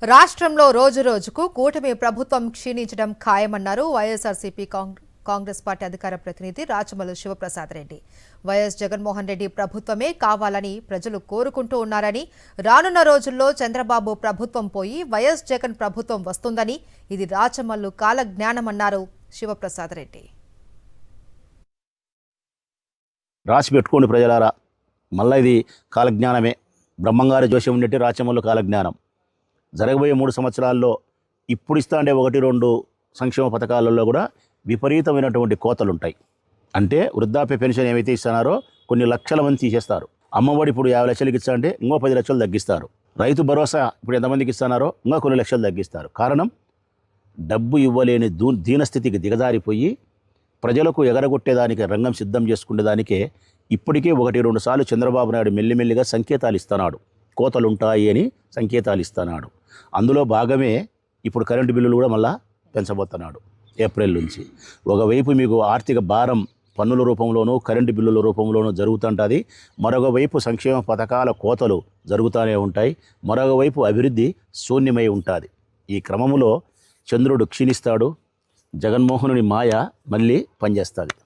రాష్ట్రంలో రోజురోజుకు కూటమి ప్రభుత్వం క్షీణించడం ఖాయమన్నారు వైఎస్ఆర్సీపీ కాంగ్రెస్ పార్టీ అధికార ప్రతినిధి రాచమల్లు శివప్రసాద్ రెడ్డి. వైఎస్ జగన్మోహన్ రెడ్డి ప్రభుత్వమే కావాలని ప్రజలు కోరుకుంటూ ఉన్నారని, రానున్న రోజుల్లో చంద్రబాబు ప్రభుత్వం పోయి వైఎస్ జగన్ ప్రభుత్వం వస్తుందని, ఇది రాచమల్లు కాలజ్ఞానమన్నారు శివప్రసాద్ రెడ్డి. రాసి పెట్టుకోండి ప్రజలారా, మళ్ళీ ఇది కాలజ్ఞానమే. బ్రహ్మంగారి జోషం ఉండేటి రాచమల్లు కాలజ్ఞానం. జరగబోయే 3 సంవత్సరాల్లో ఇప్పుడు ఇస్తా అంటే 1-2 సంక్షేమ పథకాలలో కూడా విపరీతమైనటువంటి కోతలు ఉంటాయి. అంటే వృద్ధాప్య పెన్షన్ ఏమైతే ఇస్తున్నారో కొన్ని లక్షల మంది తీసేస్తారు. అమ్మఒడి ఇప్పుడు 50 లక్షలకి ఇస్తా అంటే ఇంకో 10 లక్షలు తగ్గిస్తారు. రైతు భరోసా ఇప్పుడు ఎంతమందికి ఇస్తున్నారో ఇంకా కొన్ని లక్షలు తగ్గిస్తారు. కారణం, డబ్బు ఇవ్వలేని దీనస్థితికి దిగజారిపోయి ప్రజలకు ఎగరగొట్టేదానికి రంగం సిద్ధం చేసుకునేదానికే ఇప్పటికే 1-2 సార్లు చంద్రబాబు నాయుడు మెల్లిమెల్లిగా సంకేతాలు ఇస్తున్నాడు. కోతలుంటాయి అని సంకేతాలు ఇస్తున్నాడు. అందులో భాగమే ఇప్పుడు కరెంటు బిల్లులు కూడా మళ్ళా పెంచబోతున్నాడు ఏప్రిల్ నుంచి. ఒకవైపు మీకు ఆర్థిక భారం పన్నుల రూపంలోనూ కరెంటు బిల్లుల రూపంలోనూ జరుగుతుంటుంది. మరొకవైపు సంక్షేమ పథకాల కోతలు జరుగుతూనే ఉంటాయి. మరొకవైపు అభివృద్ధి శూన్యమై ఉంటుంది. ఈ క్రమంలో చంద్రుడు క్షీణిస్తాడు. జగన్మోహనుని మాయ మళ్ళీ పనిచేస్తుంది.